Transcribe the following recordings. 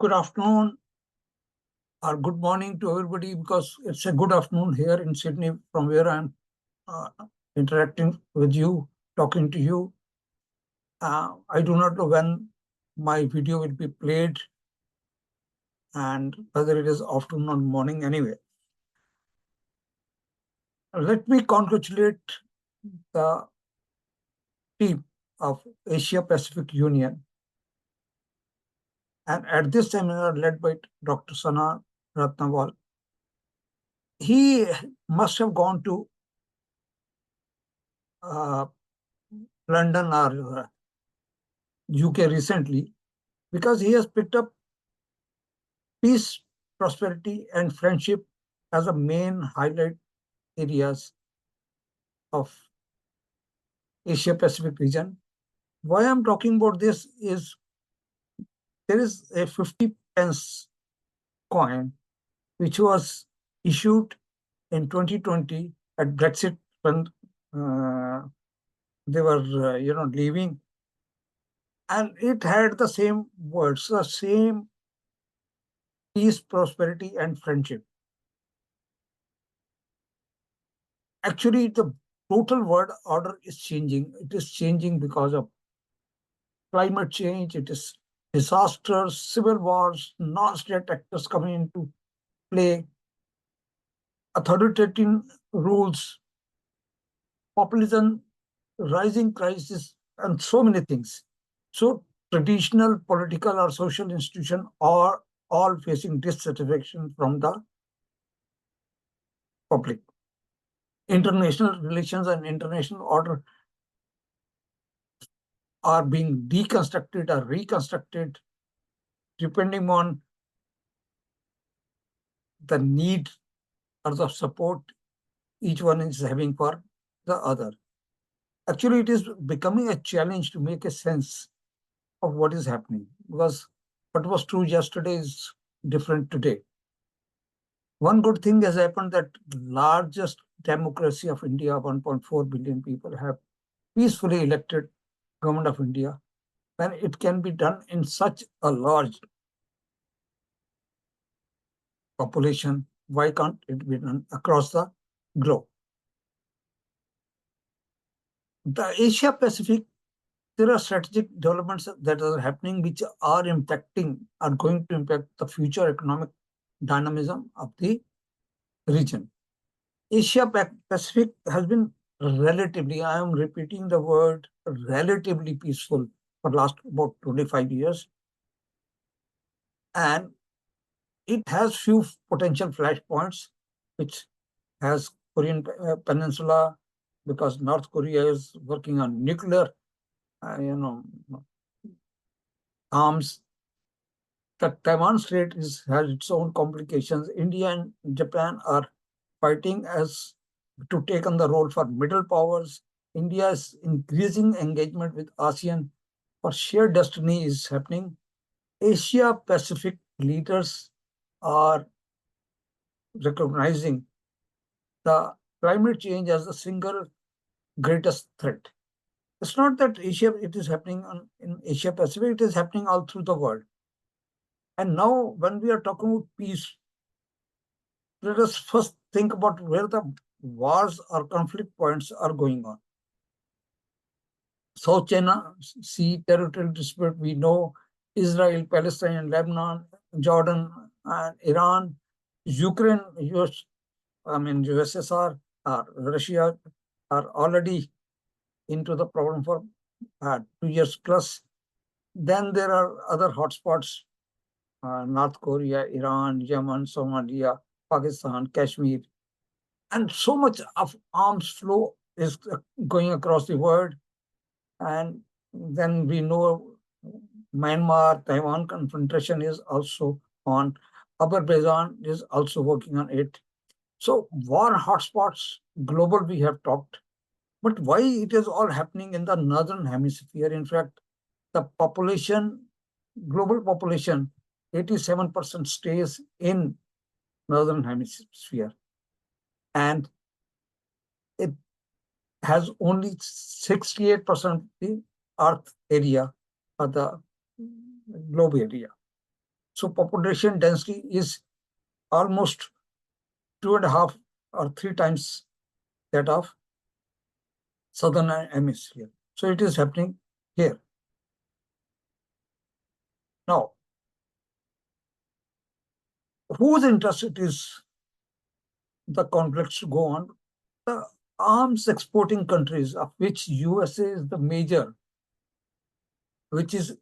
good afternoon or good morning to everybody, because it's a good afternoon here in Sydney from where I'm uh, interacting with you, talking to you. I do not know when my video will be played and whether it is afternoon or morning anyway. Let me congratulate the team of Asia Pacific Union, and at this seminar led by Dr. Sana Ratnawal. He must have gone to uh, London or UK recently, because he has picked up peace, prosperity, and friendship as the main highlight areas of Asia Pacific region. Why I'm talking about this is there is a 50 pence coin which was issued in 2020 at Brexit when they were leaving, and it had the same words, the same peace, prosperity, and friendship. Actually, the total world order is changing. It is changing because of climate change. It is disasters, civil wars, non-state actors coming into play, authoritarian rules, populism, rising crisis, and so many things. So traditional political or social institutions are all facing dissatisfaction from the public. International relations and international order are being deconstructed or reconstructed depending on the need or the support each one is having for the other. Actually, it is becoming a challenge to make a sense of what is happening, because what was true yesterday is different today. One good thing has happened, that largest democracy of India, 1.4 billion people, have peacefully elected government of India. When it can be done in such a large population, why can't it be done across the globe? The Asia Pacific, there are strategic developments that are happening which are going to impact the future economic dynamism of the region. Asia Pacific has been relatively, I am repeating the word, relatively peaceful for last about 25 years. And it has few potential flashpoints, which has Korean Peninsula, because North Korea is working on nuclear, arms. The Taiwan Strait has its own complications. India and Japan are fighting as to take on the role for middle powers. India's increasing engagement with ASEAN for shared destiny is happening. Asia Pacific leaders are recognizing the climate change as the single greatest threat. It's not that it is happening in Asia Pacific, it is happening all through the world. And now, when we are talking about peace, let us first think about where the wars or conflict points are going on. South China Sea territorial dispute, we know Israel, Palestine, Lebanon, Jordan, and Iran, Ukraine, USSR, Russia are already into the problem for 2 years plus. Then there are other hotspots, North Korea, Iran, Yemen, Somalia, Pakistan, Kashmir. And so much of arms flow is going across the world. And then we know Myanmar, Taiwan confrontation is also on. Azerbaijan is also working on it. So war hotspots, global we have talked. But why it is all happening in the northern hemisphere? In fact, the population, global population, 87% stays in northern hemisphere. And it has only 68% the Earth area or the globe area. So population density is almost 2.5 or 3 times that of southern hemisphere. So it is happening here. Now, whose interest it is the conflicts to go on? The arms exporting countries, of which USA is the major, which is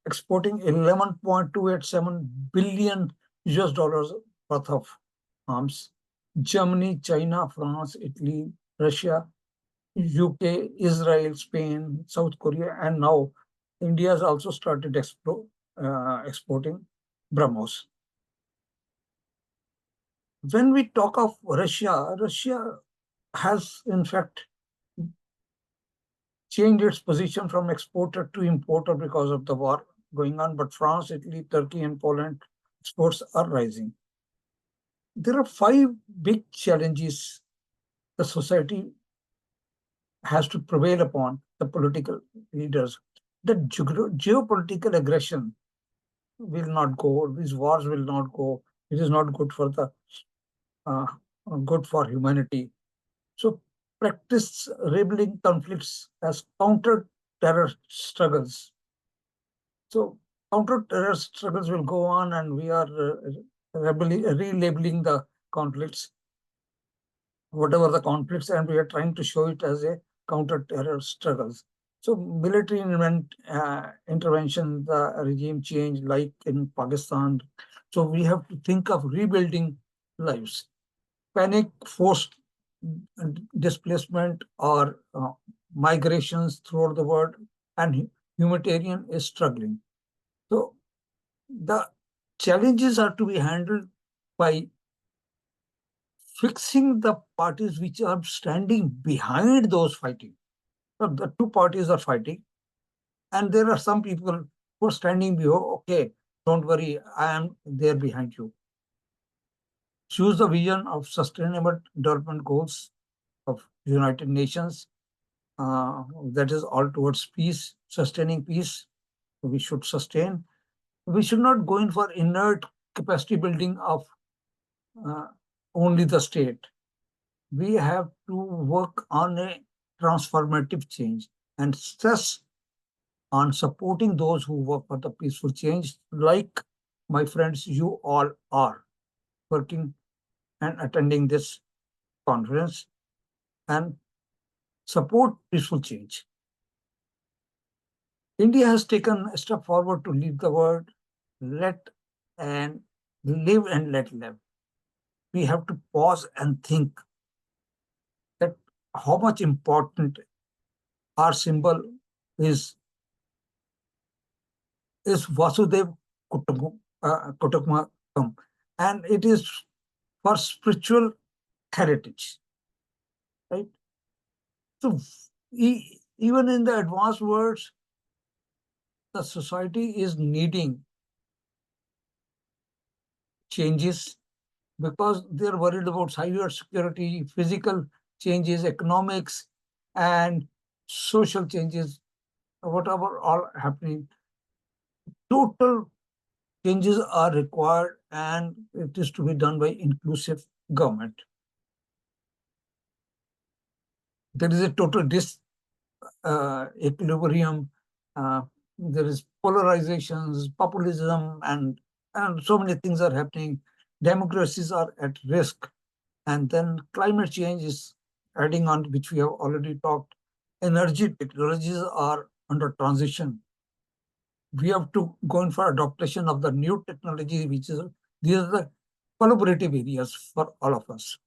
exporting 11.287 billion US dollars worth of arms. Germany, China, France, Italy, Russia, UK, Israel, Spain, South Korea, and now India has also started exporting BrahMos. When we talk of Russia, Russia has in fact changed its position from exporter to importer because of the war going on. But France, Italy, Turkey, and Poland exports are rising. There are five big challenges the society has to prevail upon the political leaders. The geopolitical aggression will not go. These wars will not go. It is not good for the uh, good for humanity. So practice labeling conflicts as counter-terror struggles. So counter-terror struggles will go on, and we are relabeling the conflicts, whatever the conflicts, and we are trying to show it as a counter-terror struggles. So military intervention, the regime change, like in Pakistan. So we have to think of rebuilding lives. Panic, forced displacement, or migrations throughout the world, and humanitarian is struggling. So the challenges are to be handled by fixing the parties which are standing behind those fighting. So the two parties are fighting, and there are some people who are standing behind. Okay, don't worry, I am there behind you. Choose the vision of sustainable development goals of United Nations. That is all towards peace, sustaining peace. We should sustain. We should not go in for inert capacity building of uh, only the state. We have to work on a transformative change and stress on supporting those who work for the peaceful change, like my friends, you all are working and attending this conference, and support peaceful change. India has taken a step forward to lead the world, let and live and let live. We have to pause and think that how much important our symbol is is Vasudev Kutumbakam, and it is for spiritual heritage, right? So even in the advanced worlds, the society is needing changes because they're worried about cyber security, physical changes, economics, and social changes, whatever all happening. Total changes are required, and it is to be done by inclusive government. There is a total equilibrium. Uh, there is polarizations, populism, and so many things are happening. Democracies are at risk. And then climate change is adding on, which we have already talked. Energy technologies are under transition. We have to go in for adaptation of the new technology, which is these are the collaborative areas for all of us.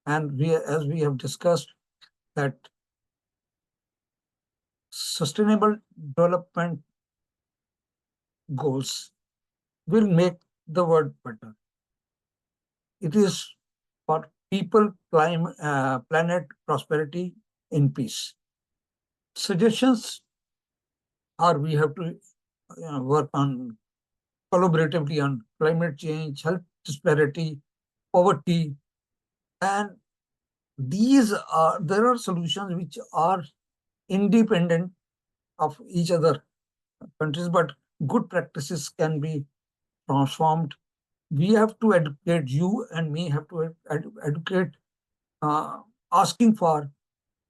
And as we have discussed, that sustainable development goals will make the world better. It is for people, planet, prosperity, in peace. Suggestions are we have to work on collaboratively on climate change, health disparity, poverty, and there are solutions which are independent of each other countries, but good practices can be transformed. We have to educate, you and me have to educate, asking for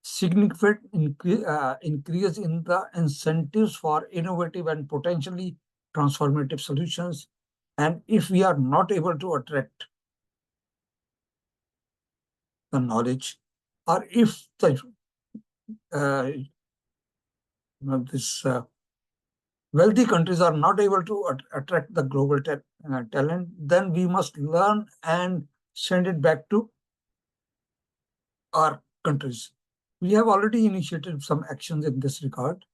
significant increase in the incentives for innovative and potentially transformative solutions. And if we are not able to attract the knowledge, or if the this wealthy countries are not able to attract the global talent, then we must learn and send it back to our countries. We have already initiated some actions in this regard,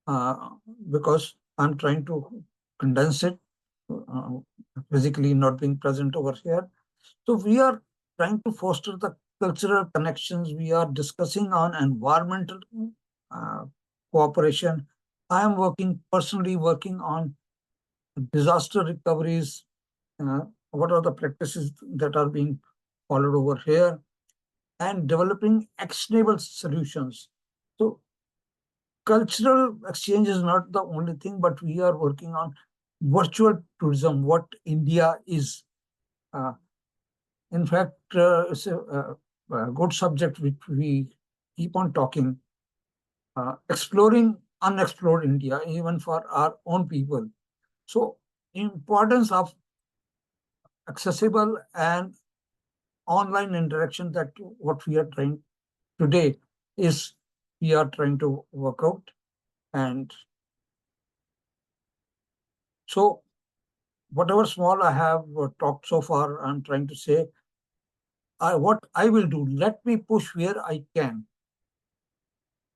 uh, because I'm trying to condense it, uh, physically not being present over here. So we are trying to foster the cultural connections. We are discussing on environmental uh, cooperation. I am personally working on disaster recoveries. Uh, what are the practices that are being followed over here, and developing actionable solutions. So cultural exchange is not the only thing, but we are working on virtual tourism, what India is. Uh, in fact, it's a good subject which we keep on talking, exploring unexplored India, even for our own people. So importance of accessible and online interaction, that what we are trying today is we are trying to work out. And so whatever small I have talked so far, I'm trying to say, what I will do, let me push where I can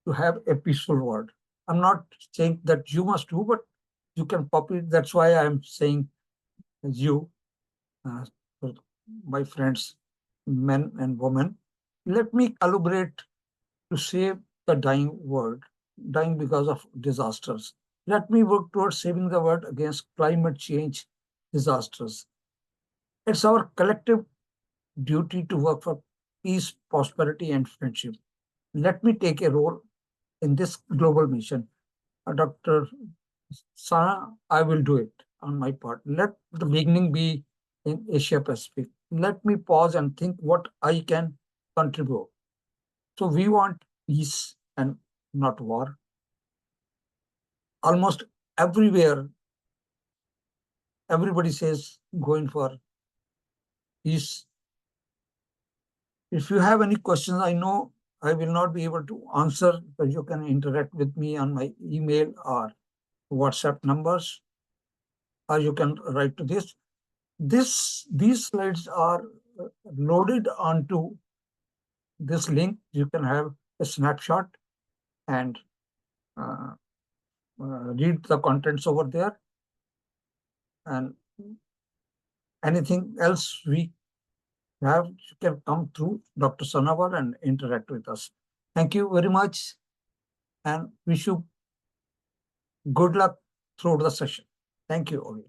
to have a peaceful world. I'm not saying that you must do, but you can copy it. That's why I'm saying you, uh, my friends, men and women, let me collaborate to save the dying world, dying because of disasters. Let me work towards saving the world against climate change disasters. It's our collective duty to work for peace, prosperity, and friendship. Let me take a role in this global mission. Dr. Sana, I will do it on my part. Let the beginning be in Asia Pacific. Let me pause and think what I can contribute. So we want peace and not war. Almost everywhere, everybody says going for peace. If you have any questions, I know I will not be able to answer, but you can interact with me on my email or WhatsApp numbers, or you can write to this. These slides are loaded onto this link. You can have a snapshot and uh, read the contents over there. And anything else we have, you can come through Dr. Sanawar and interact with us. Thank you very much, and wish you good luck throughout the session. Thank you, Ovi.